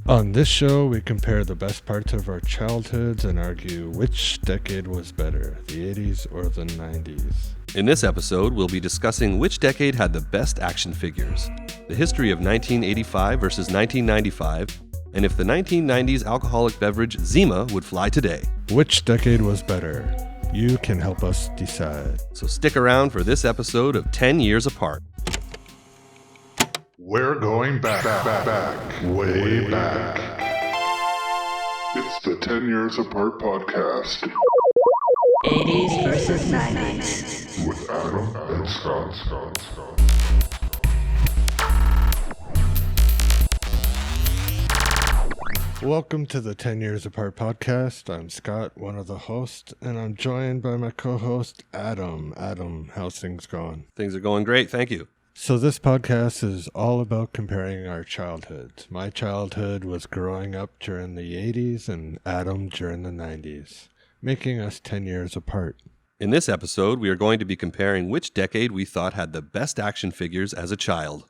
On this show, we compare the best parts of our childhoods and argue which decade was better, the 80s or the 90s. In this episode, we'll be discussing which decade had the best action figures, the history of 1985 versus 1995, and if the 1990s alcoholic beverage Zima would fly today. Which decade was better? You can help us decide. So stick around for this episode of 10 Years Apart. We're going back, way back. It's the 10 Years Apart podcast. 80's versus 90's. With Adam and Scott. Welcome to the 10 Years Apart podcast. I'm Scott, one of the hosts, and I'm joined by my co-host, Adam. Adam, how's things going? Things are going great, thank you. So this podcast is all about comparing our childhoods. My childhood was growing up during the 80s and Adam during the 90s, making us 10 years apart. In this episode, we are going to be comparing which decade we thought had the best action figures as a child.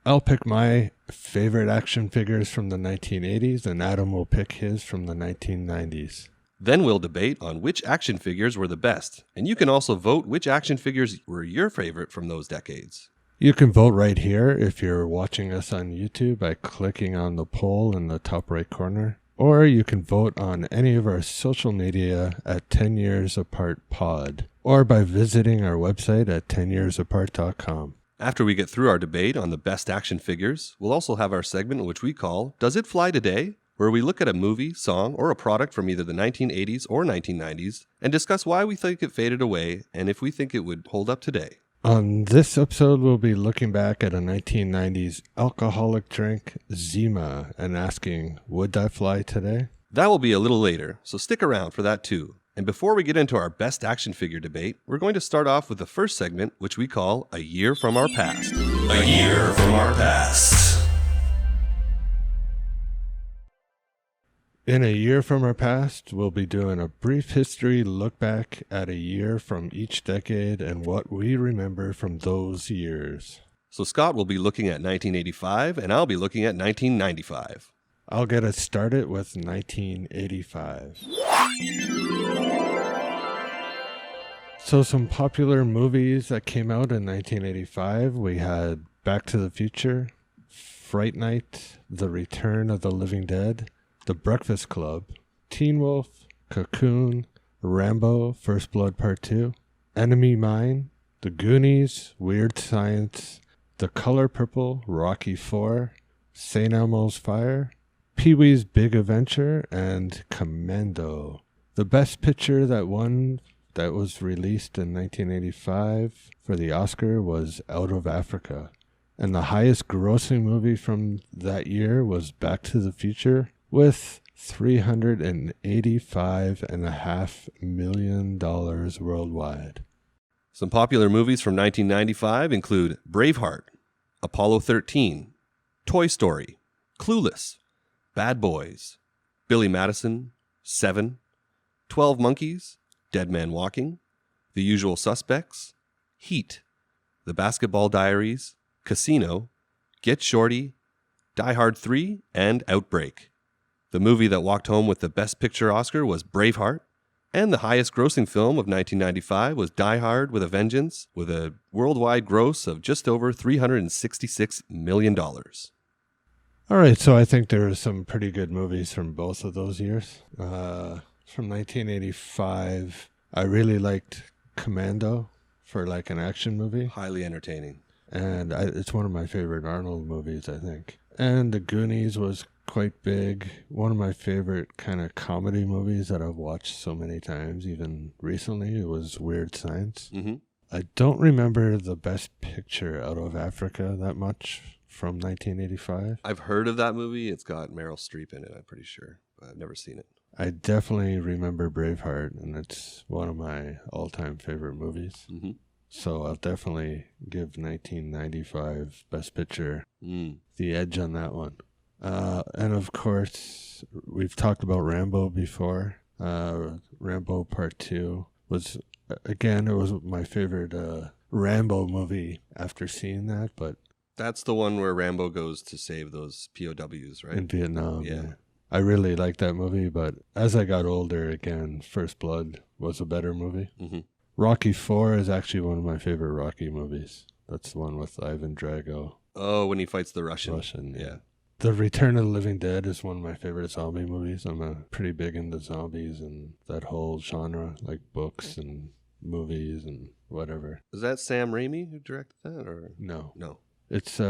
I'll pick my favorite action figures from the 1980s and Adam will pick his from the 1990s. Then we'll debate on which action figures were the best, and you can also vote which action figures were your favorite from those decades. You can vote right here if you're watching us on YouTube by clicking on the poll in the top right corner, or you can vote on any of our social media at 10 Years Apart Pod, or by visiting our website at 10yearsapart.com. After we get through our debate on the best action figures, we'll also have our segment which we call Does It Fly Today?, where we look at a movie, song, or a product from either the 1980s or 1990s and discuss why we think it faded away and if we think it would hold up today. On this episode, we'll be looking back at a 1990s alcoholic drink, Zima, and asking, would that fly today? That will be a little later, so stick around for that too. And before we get into our best action figure debate, we're going to start off with the first segment, which we call A Year from Our Past. A Year from Our Past. In A Year from Our Past, we'll be doing a brief history look back at a year from each decade and what we remember from those years. So Scott will be looking at 1985, and I'll be looking at 1995. I'll get us started with 1985. So some popular movies that came out in 1985, we had Back to the Future, Fright Night, The Return of the Living Dead, The Breakfast Club, Teen Wolf, Cocoon, Rambo, First Blood Part 2, Enemy Mine, The Goonies, Weird Science, The Color Purple, Rocky IV, St. Elmo's Fire, Pee-wee's Big Adventure, and Commando. The best picture that was released in 1985 for the Oscar was Out of Africa. And the highest grossing movie from that year was Back to the Future, with $385.5 million worldwide. Some popular movies from 1995 include Braveheart, Apollo 13, Toy Story, Clueless, Bad Boys, Billy Madison, Seven, 12 Monkeys, Dead Man Walking, The Usual Suspects, Heat, The Basketball Diaries, Casino, Get Shorty, Die Hard 3, and Outbreak. The movie that walked home with the Best Picture Oscar was Braveheart, and the highest grossing film of 1995 was Die Hard with a Vengeance, with a worldwide gross of just over $366 million. All right, so I think there are some pretty good movies from both of those years. From 1985, I really liked Commando for like an action movie. Highly entertaining. And it's one of my favorite Arnold movies, I think. And The Goonies was quite big. One of my favorite kind of comedy movies that I've watched so many times, even recently, it was Weird Science. Mm-hmm. I don't remember the Best Picture Out of Africa that much from 1985. I've heard of that movie. It's got Meryl Streep in it, I'm pretty sure. But I've never seen it. I definitely remember Braveheart, and it's one of my all-time favorite movies. Mm-hmm. So I'll definitely give 1995 Best Picture the edge on that one. And of course, we've talked about Rambo before. Rambo Part 2 was, again, it was my favorite Rambo movie after seeing that, but That's the one where Rambo goes to save those POWs, right? in Vietnam. Yeah. Yeah. I really liked that movie, but as I got older, again, First Blood was a better movie. Mm-hmm. Rocky 4 is actually one of my favorite Rocky movies. That's the one with Ivan Drago. Oh, when he fights the Russian. Yeah. The Return of the Living Dead is one of my favorite zombie movies. I'm pretty big into zombies and that whole genre, like books and movies and whatever. Is that Sam Raimi who directed that, or No. no? It's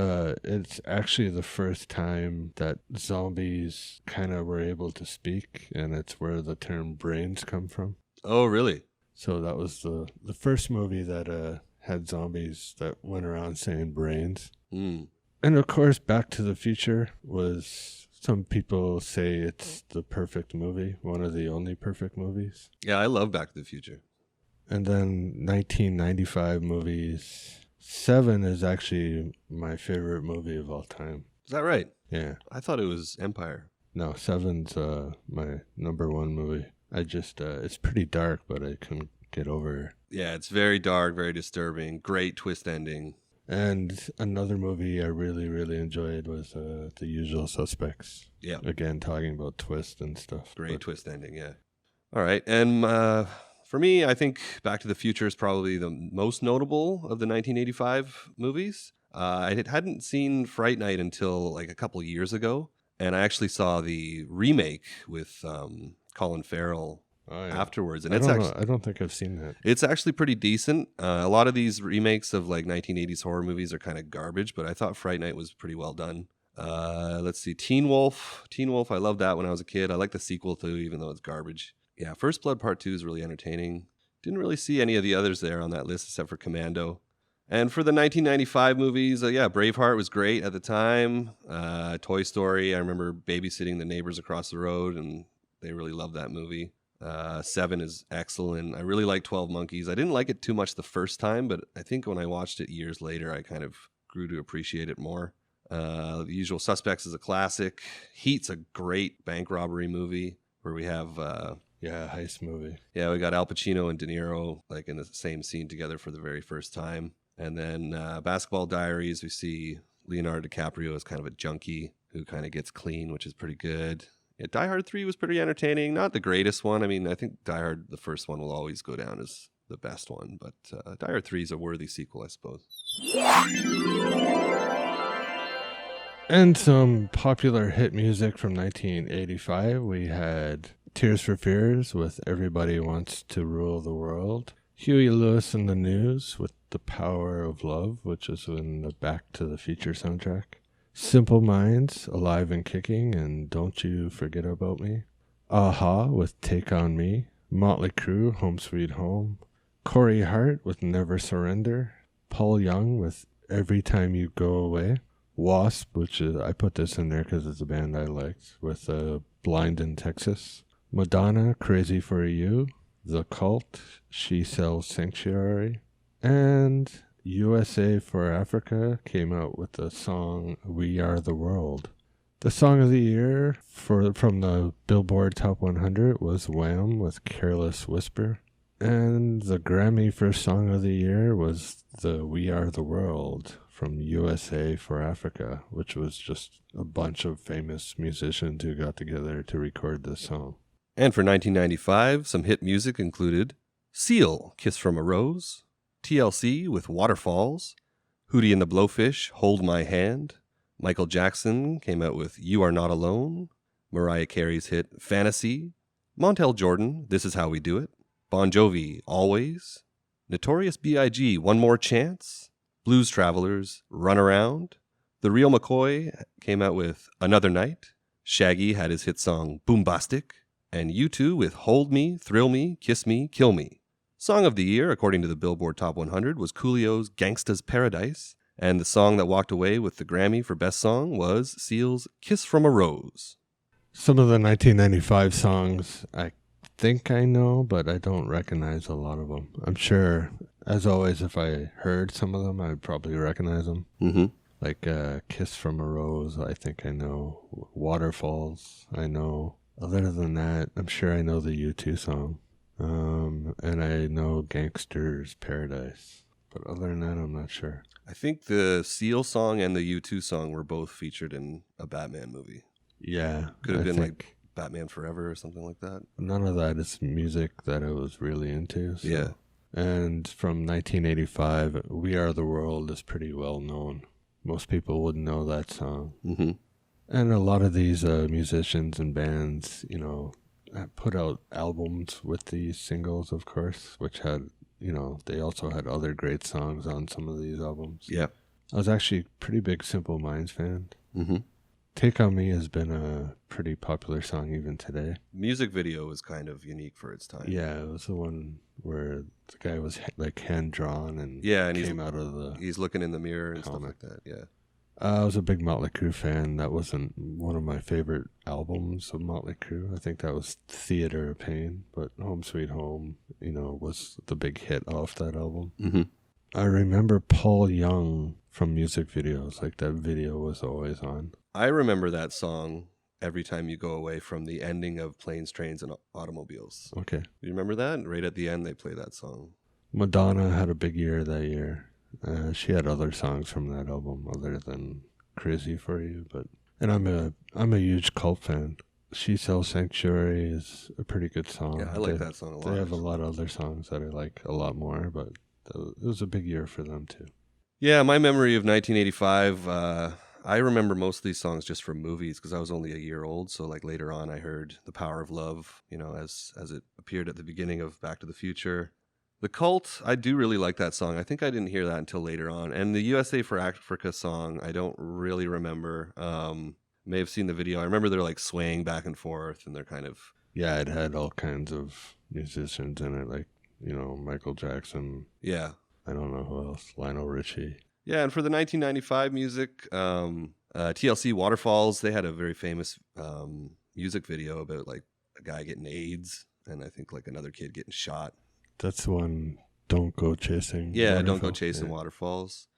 actually the first time that zombies kind of were able to speak, and it's where the term brains come from. Oh, really? So that was the first movie that had zombies that went around saying brains. Mm. And of course, Back to the Future was, some people say it's the perfect movie, one of the only perfect movies. Yeah, I love Back to the Future. And then 1995 movies. 7 is actually my favorite movie of all time. Is that right? Yeah. I thought it was Empire. No, 7's my number one movie. I just, it's pretty dark, but I couldn't get over. Yeah, it's very dark, very disturbing. Great twist ending. And another movie I really, really enjoyed was The Usual Suspects. Yeah. Again, talking about twist and stuff. Great twist ending, yeah. All right, and for me, I think Back to the Future is probably the most notable of the 1985 movies. I hadn't seen Fright Night until like a couple years ago, and I actually saw the remake with Colin Farrell afterwards, and I don't think I've seen that. It's actually pretty decent. A lot of these remakes of like 1980s horror movies are kind of garbage, but I thought Fright Night was pretty well done. Let's see, Teen Wolf. Teen Wolf, I loved that when I was a kid. I like the sequel too, even though it's garbage. Yeah, First Blood Part 2 is really entertaining. Didn't really see any of the others there on that list except for Commando. And for the 1995 movies, Braveheart was great at the time. Toy Story, I remember babysitting the neighbors across the road, and they really loved that movie. 7 is excellent. I really like 12 Monkeys. I didn't like it too much the first time, but I think when I watched it years later, I kind of grew to appreciate it more. The Usual Suspects is a classic. Heat's a great bank robbery movie where we have... heist movie. Yeah, we got Al Pacino and De Niro like in the same scene together for the very first time. And then Basketball Diaries, we see Leonardo DiCaprio as kind of a junkie who kind of gets clean, which is pretty good. Yeah, Die Hard 3 was pretty entertaining. Not the greatest one. I mean, I think Die Hard, the first one, will always go down as the best one. But Die Hard 3 is a worthy sequel, I suppose. And some popular hit music from 1985. We had Tears for Fears with Everybody Wants to Rule the World. Huey Lewis and the News with The Power of Love, which is in the Back to the Future soundtrack. Simple Minds, Alive and Kicking, and Don't You Forget About Me. Aha with Take On Me. Motley Crue, Home Sweet Home. Corey Hart with Never Surrender. Paul Young with Every Time You Go Away. Wasp, which is, I put this in there because it's a band I liked, with Blind in Texas. Madonna, Crazy for You. The Cult, She Sells Sanctuary. And USA for Africa came out with the song We Are the World. The song of the year from the Billboard Top 100 was Wham! With Careless Whisper. And the Grammy for Song of the Year was the We Are the World from USA for Africa, which was just a bunch of famous musicians who got together to record this song. And for 1995, some hit music included Seal, Kiss from a Rose, TLC with Waterfalls, Hootie and the Blowfish, Hold My Hand, Michael Jackson came out with You Are Not Alone, Mariah Carey's hit Fantasy, Montel Jordan, This Is How We Do It, Bon Jovi, Always, Notorious B.I.G., One More Chance, Blues Travelers, Run Around, The Real McCoy came out with Another Night, Shaggy had his hit song Boombastic, and U2 with Hold Me, Thrill Me, Kiss Me, Kill Me. Song of the year, according to the Billboard Top 100, was Coolio's Gangsta's Paradise, and the song that walked away with the Grammy for Best Song was Seal's Kiss from a Rose. Some of the 1995 songs I think I know, but I don't recognize a lot of them. I'm sure, as always, if I heard some of them, I'd probably recognize them. Mm-hmm. Like Kiss from a Rose, I think I know. Waterfalls, I know. Other than that, I'm sure I know the U2 song. And I know Gangster's Paradise. But other than that, I'm not sure. I think the Seal song and the U2 song were both featured in a Batman movie. Yeah. Could have I been think like Batman Forever or something like that. none of that is music that I was really into. So. Yeah. And from 1985, We Are the World is pretty well known. Most people wouldn't know that song. Mm-hmm. And a lot of these musicians and bands, put out albums with these singles, of course, which had, they also had other great songs on some of these albums. Yeah. I was actually a pretty big Simple Minds fan. Mm-hmm. Take On Me has been a pretty popular song even today. Music video was kind of unique for its time. Yeah, it was the one where the guy was like hand-drawn and and came out of the... He's looking in the mirror and comic. stuff like that, yeah. I was a big Motley Crue fan. That wasn't one of my favorite albums of Motley Crue. I think that was Theater of Pain, but Home Sweet Home, was the big hit off that album. Mm-hmm. I remember Paul Young from music videos. Like, that video was always on. I remember that song every time you go away from the ending of Planes, Trains, and Automobiles. Okay. Do you remember that? Right at the end, they play that song. Madonna had a big year that year. She had other songs from that album other than Crazy For You, and I'm a huge Cult fan. She Sells Sanctuary is a pretty good song. Yeah, I like that song a lot. They have a lot of other songs that I like a lot more, but it was a big year for them too. Yeah, my memory of 1985, I remember most of these songs just from movies because I was only a year old. So like later on, I heard The Power of Love, as it appeared at the beginning of Back to the Future. The Cult, I do really like that song. I think I didn't hear that until later on. And the USA for Africa song, I don't really remember. May have seen the video. I remember they're like swaying back and forth and they're kind of... Yeah, it had all kinds of musicians in it, like, Michael Jackson. Yeah. I don't know who else. Lionel Richie. Yeah, and for the 1995 music, TLC Waterfalls, they had a very famous music video about like a guy getting AIDS and I think like another kid getting shot. That's the one, Don't Go Chasing. Yeah, Waterfall. Don't Go Chasing Waterfalls.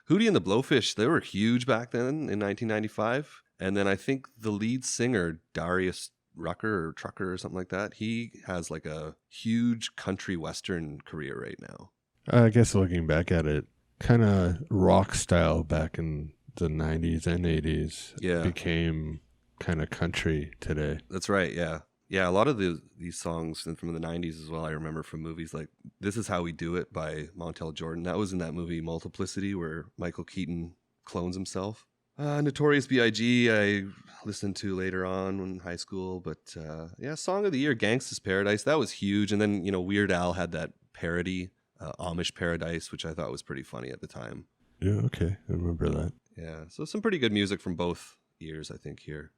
Hootie and the Blowfish, they were huge back then in 1995. And then I think the lead singer, Darius Rucker or Trucker or something like that, he has like a huge country western career right now. I guess looking back at it, kind of rock style back in the 90s and 80s became kind of country today. That's right, yeah. Yeah, a lot of these songs from the 90s as well, I remember from movies like This Is How We Do It by Montel Jordan. That was in that movie Multiplicity where Michael Keaton clones himself. Notorious B.I.G. I listened to later on in high school. But Song of the Year, Gangsta's Paradise. That was huge. And then, Weird Al had that parody, Amish Paradise, which I thought was pretty funny at the time. Yeah, okay. I remember that. Yeah, so some pretty good music from both years, I think, here.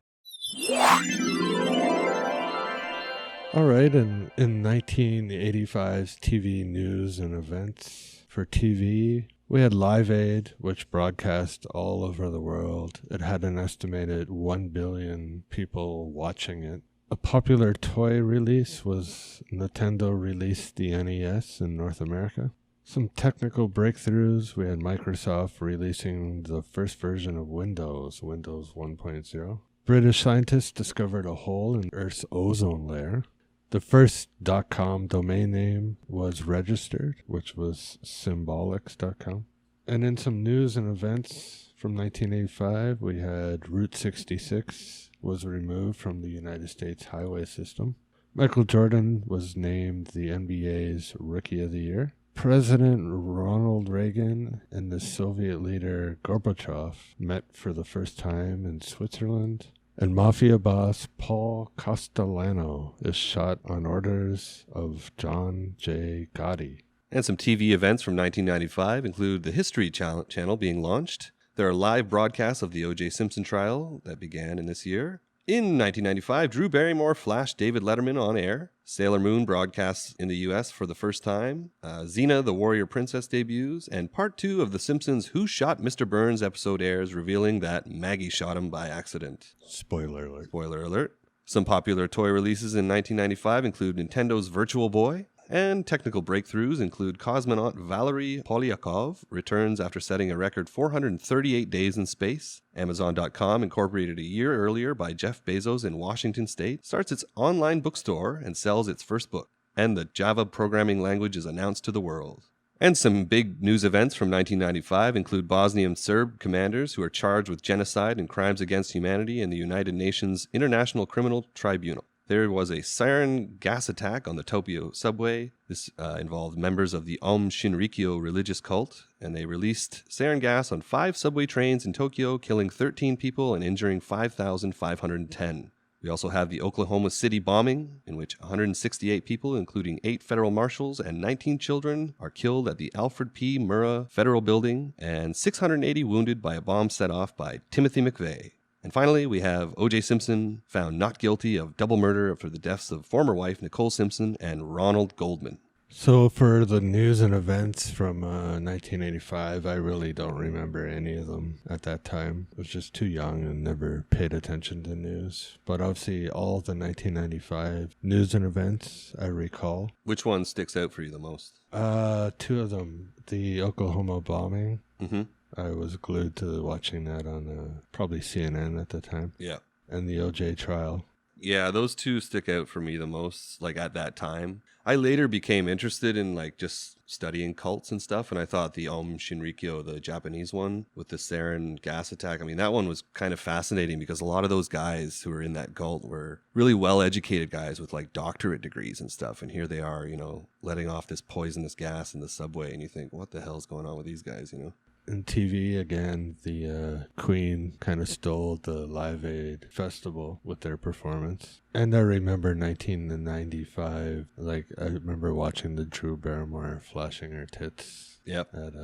All right, and in 1985's TV news and events for TV, we had Live Aid, which broadcast all over the world. It had an estimated 1 billion people watching it. A popular toy release was Nintendo released the NES in North America. Some technical breakthroughs. We had Microsoft releasing the first version of Windows 1.0. British scientists discovered a hole in Earth's ozone layer. The first .com domain name was registered, which was symbolics.com. And in some news and events from 1985, we had Route 66 was removed from the United States highway system. Michael Jordan was named the NBA's Rookie of the Year. President Ronald Reagan and the Soviet leader Gorbachev met for the first time in Switzerland. And mafia boss Paul Castellano is shot on orders of John J. Gotti. And some TV events from 1995 include the History Channel being launched. There are live broadcasts of the O.J. Simpson trial that began in this year. In 1995, Drew Barrymore flashed David Letterman on air. Sailor Moon broadcasts in the U.S. for the first time. Xena, the Warrior Princess debuts. And part 2 of The Simpsons' Who Shot Mr. Burns episode airs, revealing that Maggie shot him by accident. Spoiler alert. Spoiler alert. Some popular toy releases in 1995 include Nintendo's Virtual Boy. And technical breakthroughs include cosmonaut Valery Polyakov returns after setting a record 438 days in space. Amazon.com, incorporated a year earlier by Jeff Bezos in Washington State, starts its online bookstore and sells its first book. And the Java programming language is announced to the world. And some big news events from 1995 include Bosnian Serb commanders who are charged with genocide and crimes against humanity in the United Nations International Criminal Tribunal. There was a sarin gas attack on the Tokyo subway. This involved members of the Aum Shinrikyo religious cult, and they released sarin gas on 5 subway trains in Tokyo, killing 13 people and injuring 5,510. We also have the Oklahoma City bombing, in which 168 people, including 8 federal marshals and 19 children, are killed at the Alfred P. Murrah Federal Building, and 680 wounded by a bomb set off by Timothy McVeigh. And finally, we have O.J. Simpson found not guilty of double murder for the deaths of former wife Nicole Simpson and Ronald Goldman. So for the news and events from 1985, I really don't remember any of them at that time. I was just too young and never paid attention to news. But obviously all the 1995 news and events I recall. Which one sticks out for you the most? 2 of them. The Oklahoma bombing. Mm-hmm. I was glued to watching that on probably CNN at the time. Yeah. And the OJ trial. Yeah, those 2 stick out for me the most, like at that time. I later became interested in like just studying cults and stuff, and I thought the Aum Shinrikyo, the Japanese one with the sarin gas attack, I mean, that one was kind of fascinating because a lot of those guys who were in that cult were really well-educated guys with like doctorate degrees and stuff, and here they are, you know, letting off this poisonous gas in the subway, and you think, what the hell's going on with these guys, you know? In TV, again, the Queen kind of stole the Live Aid festival with their performance. And I remember 1995, like, I remember watching the Drew Barrymore flashing her tits Yep. at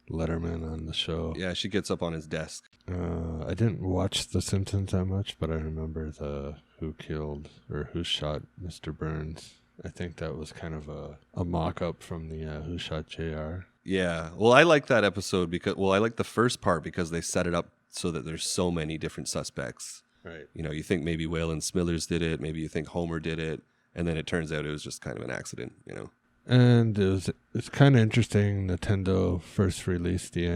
Letterman on the show. Yeah, she gets up on his desk. I didn't watch The Simpsons that much, but I remember the who shot Mr. Burns. I think that was kind of a mock-up from the Who Shot JR. Yeah. Well, I like that episode because, I like the first part because they set it up so that there's so many different suspects. Right. You know, you think maybe Waylon Smithers did it, maybe you think Homer did it, and then it turns out it was just kind of an accident, you know. And it's kind of interesting. Nintendo first released the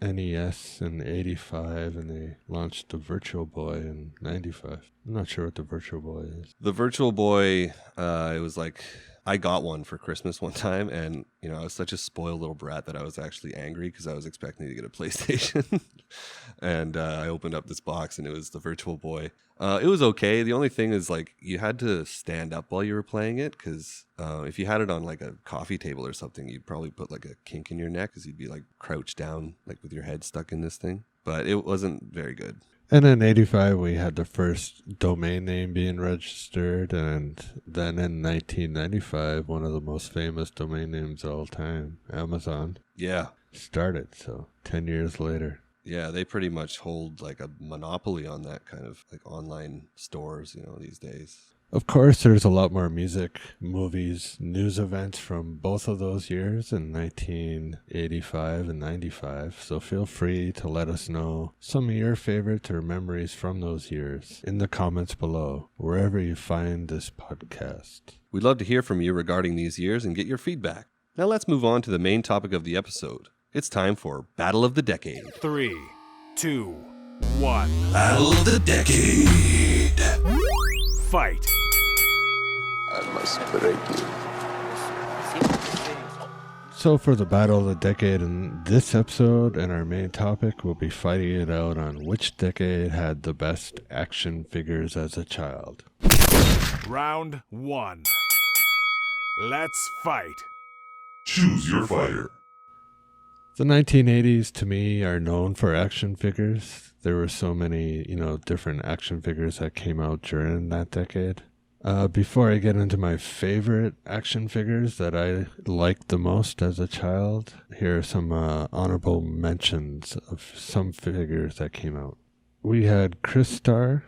NES in '85, and they launched the Virtual Boy in '95. I'm not sure what the Virtual Boy is. The Virtual Boy, it was like, I got one for Christmas one time, and, you know, I was such a spoiled little brat that I was actually angry because I was expecting to get a PlayStation. And I opened up this box, and it was the Virtual Boy. It was okay. The only thing is, like, you had to stand up while you were playing it because if you had it on, like, a coffee table or something, you'd probably put, like, a kink in your neck because you'd be, like, crouched down, like, with your head stuck in this thing. But it wasn't very good. And in '85, we had the first domain name being registered, and then in 1995, one of the most famous domain names of all time, Amazon, Yeah. started. So 10 years later. Yeah, they pretty much hold like a monopoly on that kind of like online stores, you know, these days. Of course, there's a lot more music, movies, news events from both of those years in 1985 and 95. So feel free to let us know some of your favorites or memories from those years in the comments below, wherever you find this podcast. We'd love to hear from you regarding these years and get your feedback. Now let's move on to the main topic of the episode. It's time for Battle of the Decade. 3, 2, 1. Battle of the Decade. Fight. I must break you. So for the Battle of the Decade in this episode and our main topic, we'll be fighting it out on which decade had the best action figures as a child. Round 1. Let's fight. Choose your fighter. The 1980s, to me, are known for action figures. There were so many, different action figures that came out during that decade. Before I get into my favorite action figures that I liked the most as a child, here are some honorable mentions of some figures that came out. We had Crystar,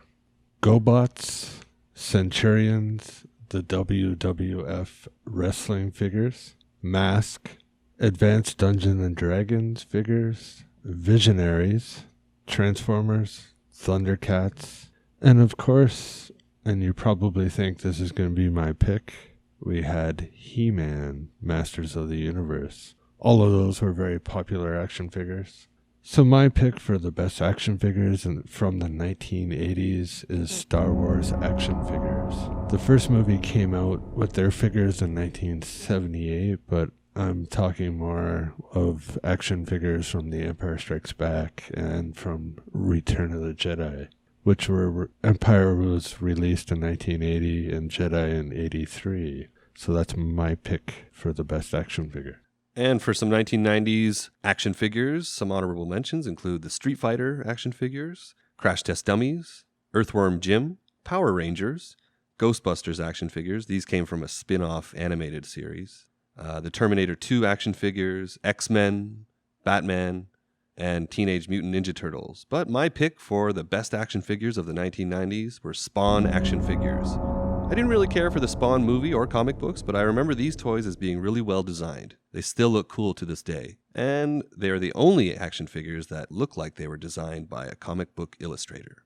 GoBots, Centurions, the WWF wrestling figures, Mask, Advanced Dungeons and Dragons figures, Visionaries, Transformers, Thundercats, and of course, and you probably think this is going to be my pick, we had He-Man, Masters of the Universe. All of those were very popular action figures. So my pick for the best action figures from the 1980s is Star Wars action figures. The first movie came out with their figures in 1978, but I'm talking more of action figures from The Empire Strikes Back and from Return of the Jedi, which were Empire was released in 1980 and Jedi in 83. So that's my pick for the best action figure. And for some 1990s action figures, some honorable mentions include the Street Fighter action figures, Crash Test Dummies, Earthworm Jim, Power Rangers, Ghostbusters action figures. These came from a spin-off animated series. The Terminator 2 action figures, X-Men, Batman, and Teenage Mutant Ninja Turtles. But my pick for the best action figures of the 1990s were Spawn action figures. I didn't really care for the Spawn movie or comic books, but I remember these toys as being really well designed. They still look cool to this day. And they are the only action figures that look like they were designed by a comic book illustrator.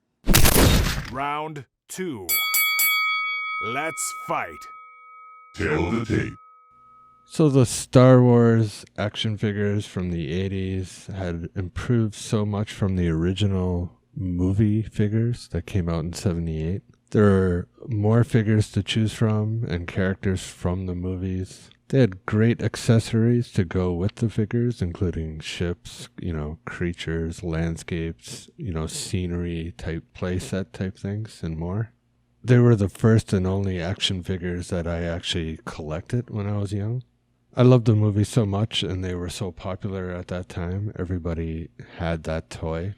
Round 2. Let's fight. Tail of the tape. So the Star Wars action figures from the 80s had improved so much from the original movie figures that came out in 78. There are more figures to choose from and characters from the movies. They had great accessories to go with the figures, including ships, creatures, landscapes, scenery type playset type things and more. They were the first and only action figures that I actually collected when I was young. I loved the movie so much and they were so popular at that time. Everybody had that toy.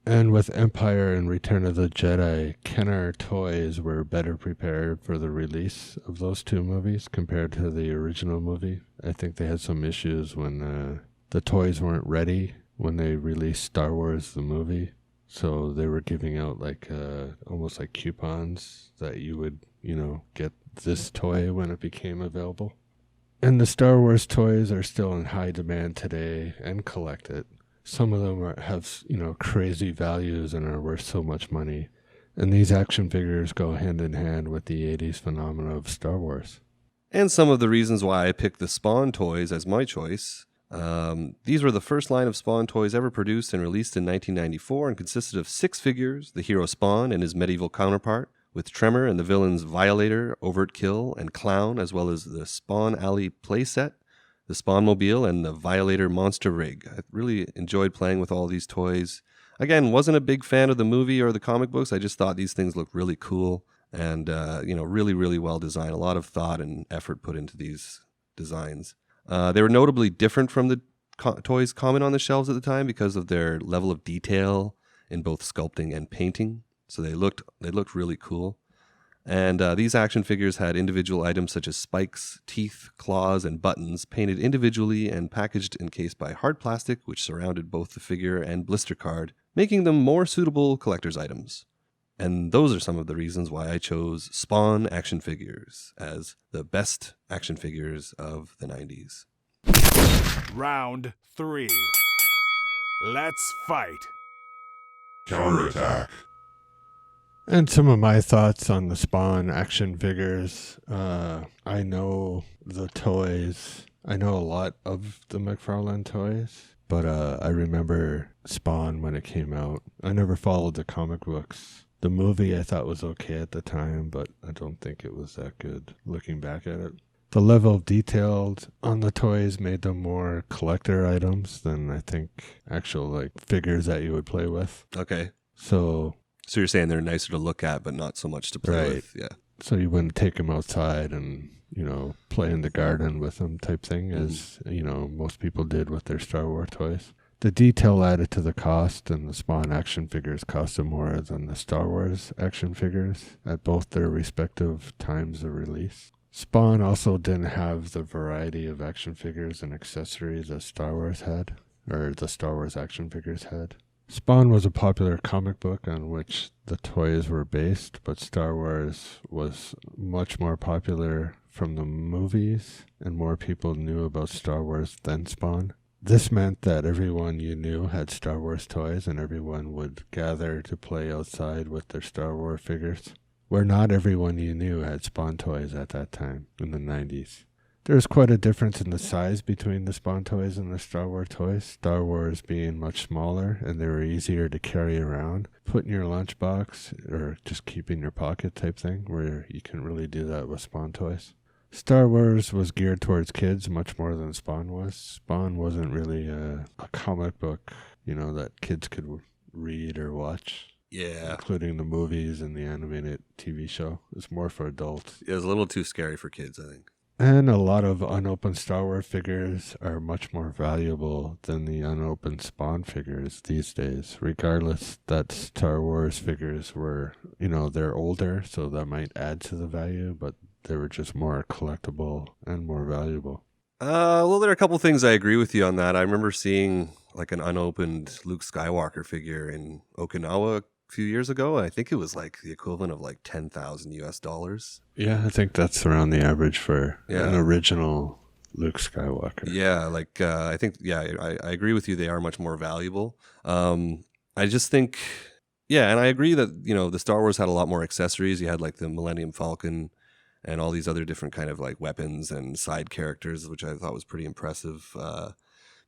And with Empire and Return of the Jedi, Kenner toys were better prepared for the release of those two movies compared to the original movie. I think they had some issues when the toys weren't ready when they released Star Wars the movie. So they were giving out almost like coupons that you would, get this toy when it became available. And the Star Wars toys are still in high demand today and collected. Some of them have, crazy values and are worth so much money. And these action figures go hand in hand with the 80s phenomena of Star Wars. And some of the reasons why I picked the Spawn toys as my choice. These were the first line of Spawn toys ever produced and released in 1994 and consisted of 6 figures, the hero Spawn and his medieval counterpart, with Tremor and the villains Violator, Overt Kill, and Clown, as well as the Spawn Alley playset, the Spawnmobile, and the Violator monster rig. I really enjoyed playing with all these toys. Again, wasn't a big fan of the movie or the comic books. I just thought these things looked really cool and, really, really well designed. A lot of thought and effort put into these designs. They were notably different from the toys common on the shelves at the time because of their level of detail in both sculpting and painting. So they looked really cool. And these action figures had individual items such as spikes, teeth, claws, and buttons painted individually and packaged encased by hard plastic, which surrounded both the figure and blister card, making them more suitable collector's items. And those are some of the reasons why I chose Spawn action figures as the best action figures of the 90s. Round 3. Let's fight. Counterattack. And some of my thoughts on the Spawn action figures. I know the toys. I know a lot of the McFarlane toys, but I remember Spawn when it came out. I never followed the comic books. The movie I thought was okay at the time, but I don't think it was that good looking back at it. The level of detail on the toys made them more collector items than I think actual figures that you would play with. Okay. So you're saying they're nicer to look at, but not so much to play with. Yeah. So you wouldn't take them outside and, play in the garden with them type thing as, most people did with their Star Wars toys. The detail added to the cost, and the Spawn action figures costed more than the Star Wars action figures at both their respective times of release. Spawn also didn't have the variety of action figures and accessories that Star Wars had, or the Star Wars action figures had. Spawn was a popular comic book on which the toys were based, but Star Wars was much more popular from the movies, and more people knew about Star Wars than Spawn. This meant that everyone you knew had Star Wars toys, and everyone would gather to play outside with their Star Wars figures, where not everyone you knew had Spawn toys at that time in the 90s. There was quite a difference in the size between the Spawn toys and the Star Wars toys, Star Wars being much smaller, and they were easier to carry around, put in your lunchbox, or just keep in your pocket type thing, where you couldn't really do that with Spawn toys. Star Wars was geared towards kids much more than Spawn was. Spawn wasn't really a comic book, that kids could read or watch. Yeah. Including the movies and the animated TV show. It's more for adults. It was a little too scary for kids, I think. And a lot of unopened Star Wars figures are much more valuable than the unopened Spawn figures these days, regardless that Star Wars figures were, they're older, so that might add to the value, but they were just more collectible and more valuable. Well, there are a couple things I agree with you on that. I remember seeing like an unopened Luke Skywalker figure in Okinawa a few years ago. I think it was like the equivalent of like $10,000. Yeah, I think that's around the average for an original Luke Skywalker. Yeah, I think, I agree with you. They are much more valuable. I just think, and I agree that, the Star Wars had a lot more accessories. You had like the Millennium Falcon and all these other different kind of like weapons and side characters, which I thought was pretty impressive.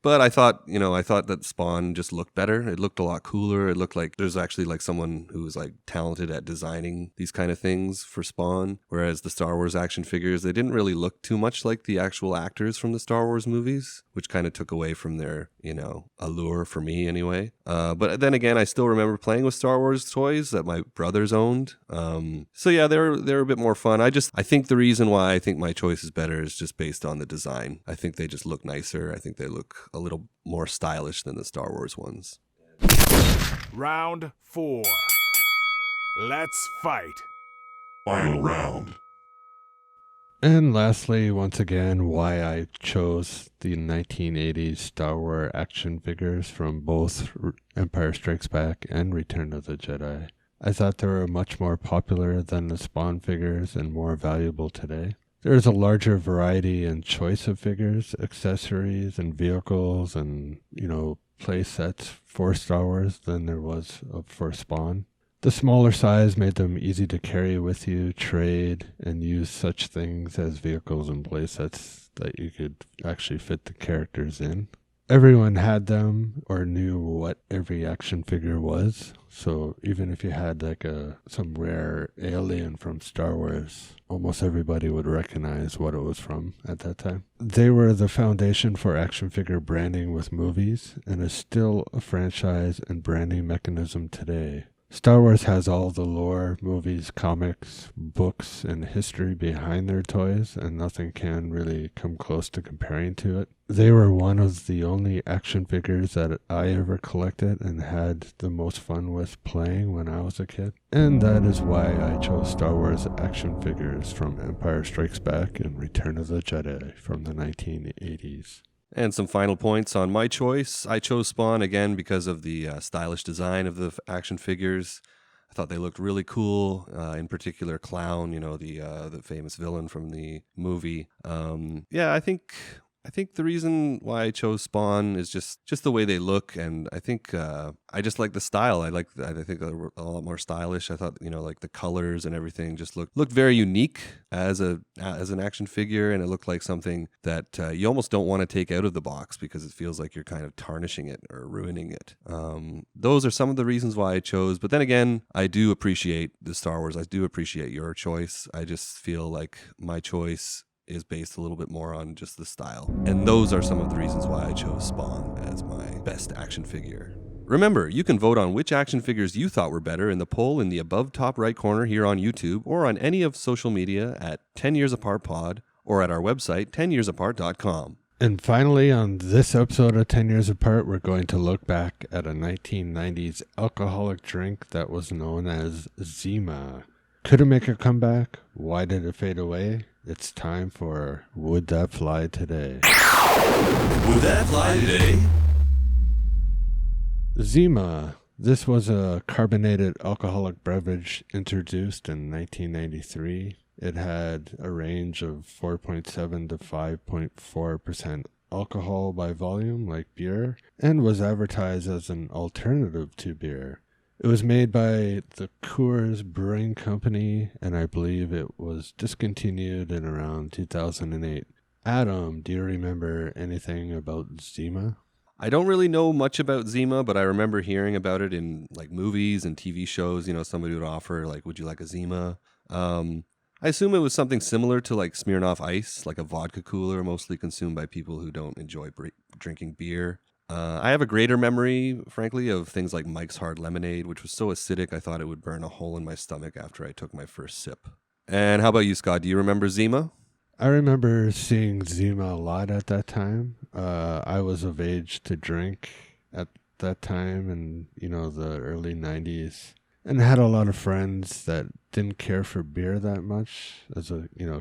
But I thought that Spawn just looked better. It looked a lot cooler. It looked like there's actually like someone who was like talented at designing these kind of things for Spawn. Whereas the Star Wars action figures, they didn't really look too much like the actual actors from the Star Wars movies, which kind of took away from their, allure for me anyway. But then again, I still remember playing with Star Wars toys that my brothers owned. So yeah, they're a bit more fun. I think the reason why I think my choice is better is just based on the design. I think they just look nicer. I think they look a little more stylish than the Star Wars ones. Round 4. Let's fight. Final round. And lastly, once again, why I chose the 1980s Star Wars action figures from both Empire Strikes Back and Return of the Jedi. I thought they were much more popular than the Spawn figures and more valuable today. There is a larger variety and choice of figures, accessories, and vehicles, and, play sets for Star Wars than there was for Spawn. The smaller size made them easy to carry with you, trade, and use such things as vehicles and play sets that you could actually fit the characters in. Everyone had them or knew what every action figure was. So even if you had like some rare alien from Star Wars, almost everybody would recognize what it was from at that time. They were the foundation for action figure branding with movies and is still a franchise and branding mechanism today. Star Wars has all the lore, movies, comics, books, and history behind their toys, and nothing can really come close to comparing to it. They were one of the only action figures that I ever collected and had the most fun with playing when I was a kid. And that is why I chose Star Wars action figures from Empire Strikes Back and Return of the Jedi from the 1980s. And some final points on my choice. I chose Spawn again because of the stylish design of the action figures. I thought they looked really cool. In particular, Clown, the famous villain from the movie. I think the reason why I chose Spawn is just the way they look, and I think I just like the style. I think they're a lot more stylish. I thought like the colors and everything just looked very unique as an action figure, and it looked like something that you almost don't want to take out of the box because it feels like you're kind of tarnishing it or ruining it. Those are some of the reasons why I chose. But then again, I do appreciate the Star Wars. I do appreciate your choice. I just feel like my choice is based a little bit more on just the style. And those are some of the reasons why I chose Spawn as my best action figure. Remember, you can vote on which action figures you thought were better in the poll in the above top right corner here on YouTube or on any of social media at 10 Years Apart Pod or at our website 10yearsapart.com. And finally, on this episode of 10 Years Apart, we're going to look back at a 1990s alcoholic drink that was known as Zima. Could it make a comeback? Why did it fade away? It's time for Would That Fly Today? Would that fly today? Zima. This was a carbonated alcoholic beverage introduced in 1993. It had a range of 4.7 to 5.4% alcohol by volume, like beer, and was advertised as an alternative to beer. It was made by the Coors Brewing Company, and I believe it was discontinued in around 2008. Adam, do you remember anything about Zima? I don't really know much about Zima, but I remember hearing about it in like movies and TV shows. Somebody would offer like, would you like a Zima? I assume it was something similar to like Smirnoff Ice, like a vodka cooler, mostly consumed by people who don't enjoy drinking beer. I have a greater memory, frankly, of things like Mike's Hard Lemonade, which was so acidic I thought it would burn a hole in my stomach after I took my first sip. And how about you, Scott? Do you remember Zima? I remember seeing Zima a lot at that time. I was of age to drink at that time in, the early 90s. And had a lot of friends that didn't care for beer that much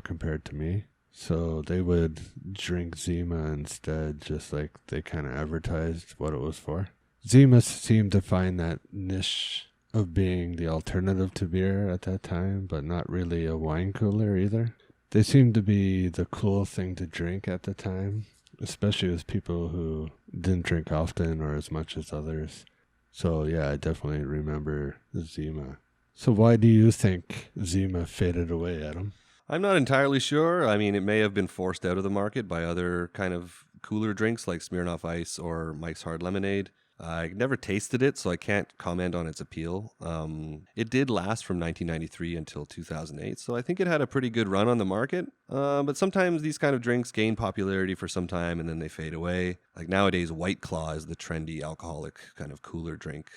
compared to me. So they would drink Zima instead, just like they kind of advertised what it was for. Zima seemed to find that niche of being the alternative to beer at that time, but not really a wine cooler either. They seemed to be the cool thing to drink at the time, especially with people who didn't drink often or as much as others. So yeah, I definitely remember Zima. So why do you think Zima faded away, Adam? I'm not entirely sure. I mean, it may have been forced out of the market by other kind of cooler drinks like Smirnoff Ice or Mike's Hard Lemonade. I never tasted it, so I can't comment on its appeal. It did last from 1993 until 2008, so I think it had a pretty good run on the market. But sometimes these kind of drinks gain popularity for some time and then they fade away. Like nowadays, White Claw is the trendy alcoholic kind of cooler drink.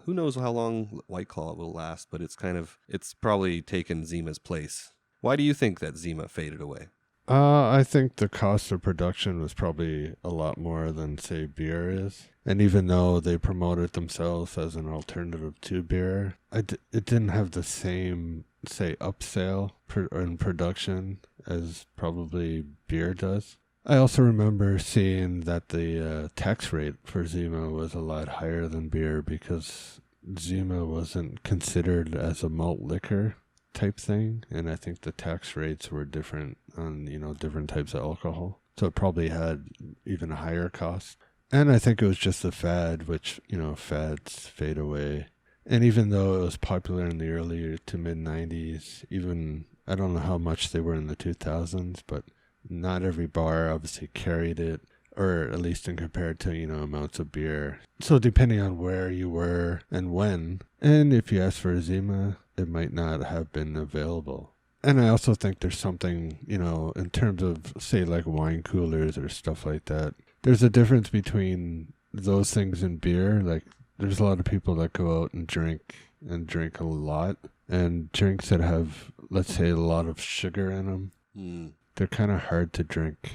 Who knows how long White Claw will last, but it's probably taken Zima's place. Why do you think that Zima faded away? I think the cost of production was probably a lot more than, say, beer is. And even though they promoted themselves as an alternative to beer, it didn't have the same, say, upsale in production as probably beer does. I also remember seeing that the tax rate for Zima was a lot higher than beer because Zima wasn't considered as a malt liquor type thing, and I think the tax rates were different on different types of alcohol, so it probably had even a higher cost. And I think it was just a fad, which fads fade away. And even though it was popular in the early to mid 90s, even I don't know how much they were in the 2000s, but not every bar obviously carried it, or at least in compared to amounts of beer. So depending on where you were and when, and if you asked for a Zima, it might not have been available. And I also think there's something, in terms of, say, like wine coolers or stuff like that. There's a difference between those things and beer. Like, there's a lot of people that go out and drink a lot. And drinks that have, let's say, a lot of sugar in them, they're kind of hard to drink.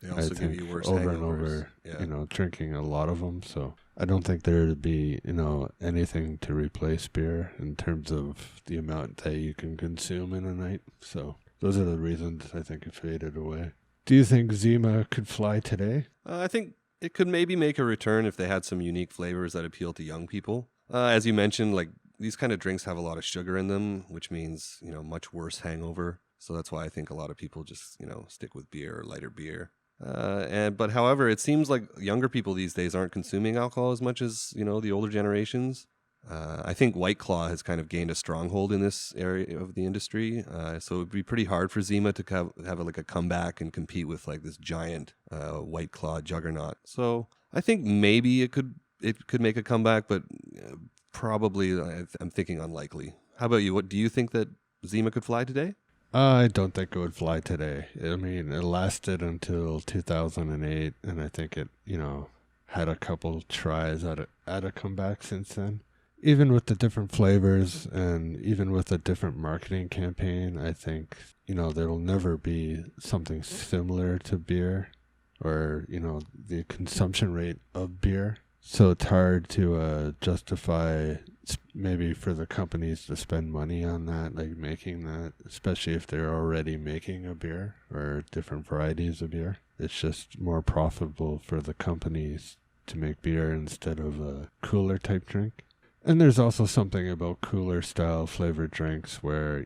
They also give you worse over hangovers. and over, Yeah. Drinking a lot of them. So I don't think there'd be, anything to replace beer in terms of the amount that you can consume in a night. So those are the reasons I think it faded away. Do you think Zima could fly today? I think it could maybe make a return if they had some unique flavors that appeal to young people. As you mentioned, like these kind of drinks have a lot of sugar in them, which means, much worse hangover. So that's why I think a lot of people just, stick with beer or lighter beer. But however, it seems like younger people these days aren't consuming alcohol as much as, the older generations. I think White Claw has kind of gained a stronghold in this area of the industry. So it would be pretty hard for Zima to have like a comeback and compete with like this giant White Claw juggernaut. So I think maybe it could make a comeback, but probably I'm thinking unlikely. How about you? What do you think that Zima could fly today? I don't think it would fly today. I mean, it lasted until 2008, and I think it, had a couple tries at a comeback since then. Even with the different flavors and even with a different marketing campaign, I think, there'll never be something similar to beer or, the consumption rate of beer. So it's hard to justify maybe for the companies to spend money on that, like making that, especially if they're already making a beer or different varieties of beer. It's just more profitable for the companies to make beer instead of a cooler type drink. And there's also something about cooler style flavored drinks where,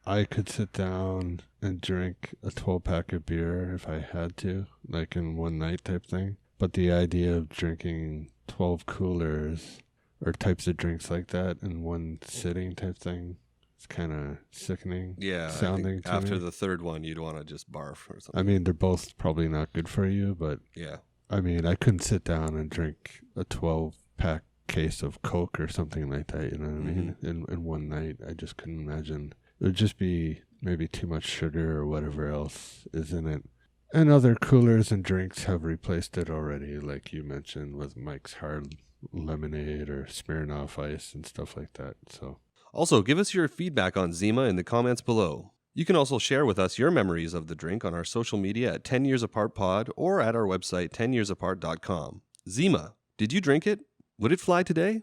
I could sit down and drink a 12-pack of beer if I had to, like in one night type thing. But the idea of drinking 12 coolers or types of drinks like that in one sitting type thing, it's kind of sickening sounding to after me. the third one, you'd want to just barf or something. I mean, they're both probably not good for you, but Yeah. I mean, I couldn't sit down and drink a 12-pack case of Coke or something like that, you know what I mean? In one night, I just couldn't imagine. It would just be maybe too much sugar or whatever else is in it. And other coolers and drinks have replaced it already, like you mentioned with Mike's Hard Lemonade or Smirnoff Ice and stuff like that. So, Also, give us your feedback on Zima in the comments below. You can also share with us your memories of the drink on our social media at 10 Years Apart Pod or at our website 10yearsapart.com. Zima, did you drink it? Would it fly today?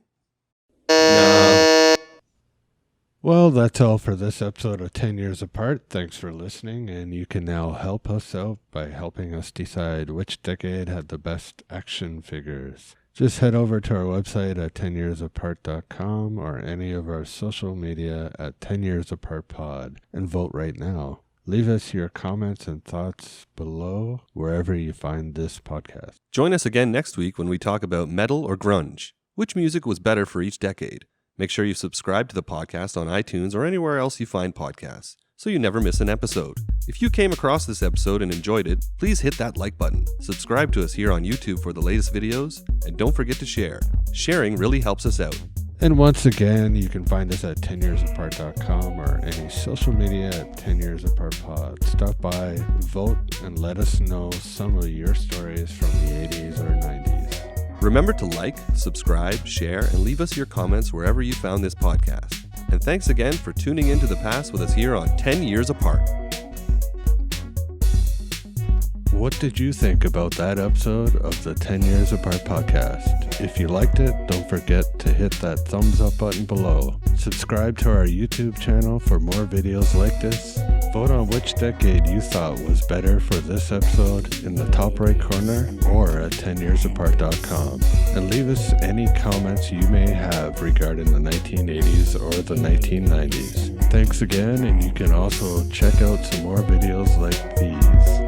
No. well, that's all for this episode of 10 Years Apart. Thanks for listening, and you can now help us out by helping us decide which decade had the best action figures. Just head over to our website at 10yearsapart.com or any of our social media at 10 Years Apart Pod and vote right now. Leave us your comments and thoughts below wherever you find this podcast. Join us again next week when we talk about metal or grunge. Which music was better for each decade? Make sure you subscribe to the podcast on iTunes or anywhere else you find podcasts, so you never miss an episode. If you came across this episode and enjoyed it, please hit that like button. Subscribe to us here on YouTube for the latest videos, and don't forget to share. Sharing really helps us out. And once again, you can find us at 10yearsapart.com or any social media at 10 Years Apart Pod. Stop by, vote, and let us know some of your stories from the 80s or 90s. Remember to like, subscribe, share, and leave us your comments wherever you found this podcast. And thanks again for tuning into the past with us here on 10 Years Apart. What did you think about that episode of the 10 Years Apart podcast? If you liked it, don't forget to hit that thumbs up button below. Subscribe to our YouTube channel for more videos like this. Vote on which decade you thought was better for this episode in the top right corner or at 10yearsapart.com. And leave us any comments you may have regarding the 1980s or the 1990s. Thanks again, and you can also check out some more videos like these.